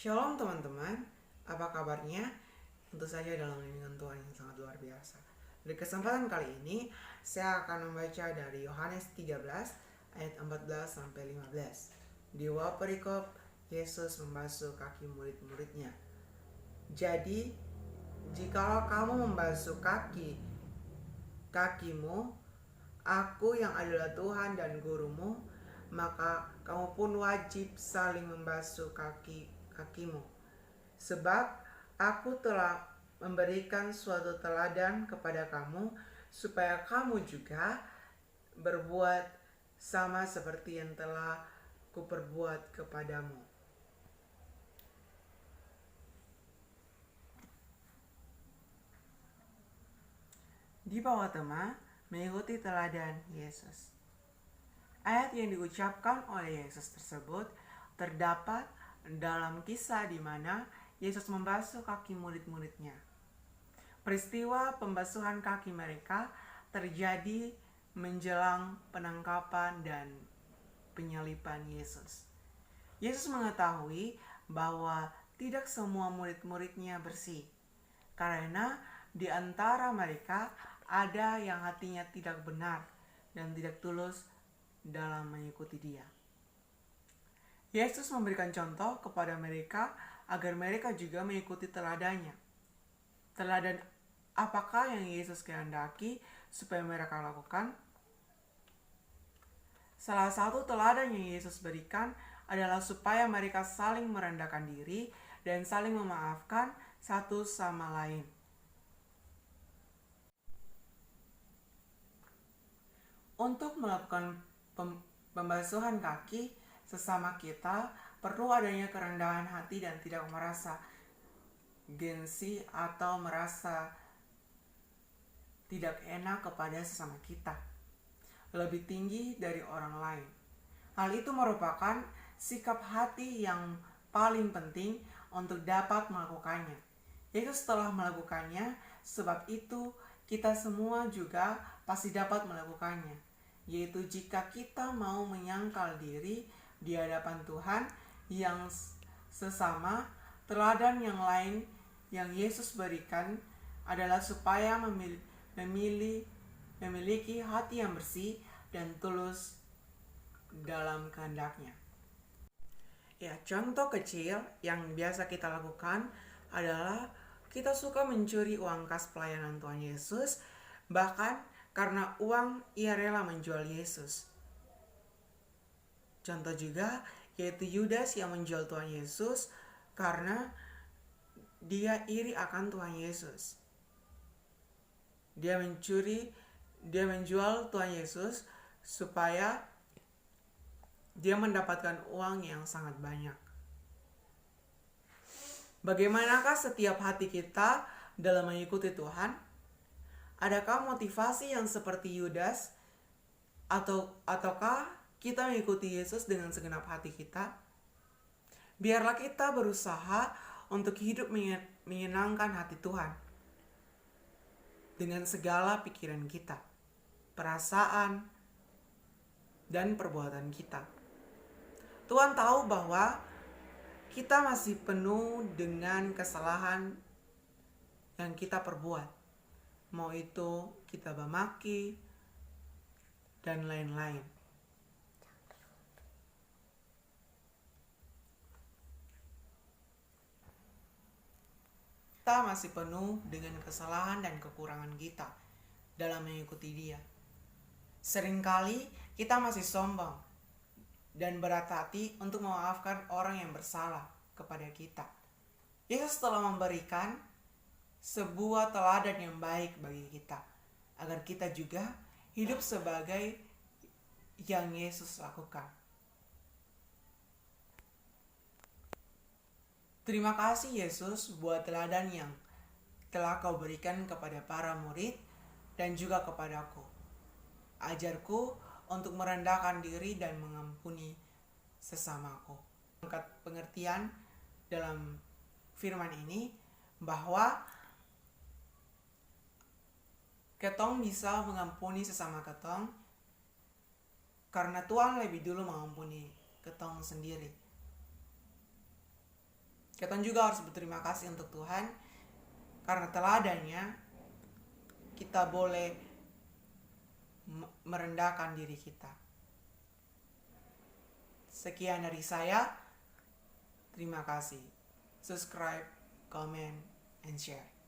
Shalom teman-teman, apa kabarnya? Tentu saja dalam lindungan Tuhan yang sangat luar biasa. Di kesempatan kali ini, saya akan membaca dari Yohanes 13 ayat 14 sampai 15. Di perikop, Yesus membasuh kaki murid-muridnya. Jadi, jikalau kamu membasuh kakimu, Aku yang adalah Tuhan dan gurumu, maka kamu pun wajib saling membasuh kakimu. Sebab aku telah memberikan suatu teladan kepada kamu, supaya kamu juga berbuat sama seperti yang telah kuperbuat kepadamu. Di bawah tema, mengikuti teladan Yesus. Ayat yang diucapkan oleh Yesus tersebut terdapat dalam kisah di mana Yesus membasuh kaki murid-muridnya. Peristiwa pembasuhan kaki mereka terjadi menjelang penangkapan dan penyaliban Yesus. Yesus mengetahui bahwa tidak semua murid-muridnya bersih, karena di antara mereka ada yang hatinya tidak benar dan tidak tulus dalam mengikuti Dia. Yesus memberikan contoh kepada mereka agar mereka juga mengikuti teladannya. Teladan apakah yang Yesus kehendaki supaya mereka lakukan? Salah satu teladan yang Yesus berikan adalah supaya mereka saling merendahkan diri dan saling memaafkan satu sama lain. Untuk melakukan pembasuhan kaki sesama kita, perlu adanya kerendahan hati dan tidak merasa gengsi atau merasa tidak enak kepada sesama kita, lebih tinggi dari orang lain. Hal itu merupakan sikap hati yang paling penting untuk dapat melakukannya. Yesus telah melakukannya, sebab itu kita semua juga pasti dapat melakukannya, yaitu jika kita mau menyangkal diri di hadapan Tuhan yang sesama. Teladan yang lain yang Yesus berikan adalah supaya memiliki hati yang bersih dan tulus dalam kehendaknya. Ya, contoh kecil yang biasa kita lakukan adalah kita suka mencuri uang kas pelayanan Tuhan Yesus, bahkan karena uang ia rela menjual Yesus. Contoh juga yaitu Yudas yang menjual Tuhan Yesus karena dia iri akan Tuhan Yesus. Dia menjual Tuhan Yesus supaya dia mendapatkan uang yang sangat banyak. Bagaimanakah setiap hati kita dalam mengikuti Tuhan? Adakah motivasi yang seperti Yudas ataukah kita mengikuti Yesus dengan segenap hati kita? Biarlah kita berusaha untuk hidup menyenangkan hati Tuhan dengan segala pikiran kita, perasaan, dan perbuatan kita. Tuhan tahu bahwa kita masih penuh dengan kesalahan yang kita perbuat. Mau itu kita memaki dan lain-lain. Kita masih penuh dengan kesalahan dan kekurangan kita dalam mengikuti Dia. Seringkali kita masih sombong dan berat hati untuk memaafkan orang yang bersalah kepada kita. Yesus telah memberikan sebuah teladan yang baik bagi kita, agar kita juga hidup sebagai yang Yesus lakukan. Terima kasih Yesus buat teladan yang telah Kau berikan kepada para murid dan juga kepadaku. Ajarku untuk merendahkan diri dan mengampuni sesamaku. Pengertian dalam firman ini bahwa ketong bisa mengampuni sesama ketong karena Tuhan lebih dulu mengampuni ketong sendiri. Kita juga harus berterima kasih untuk Tuhan, karena teladannya kita boleh merendahkan diri kita. Sekian dari saya. Terima kasih. Subscribe, comment, and share.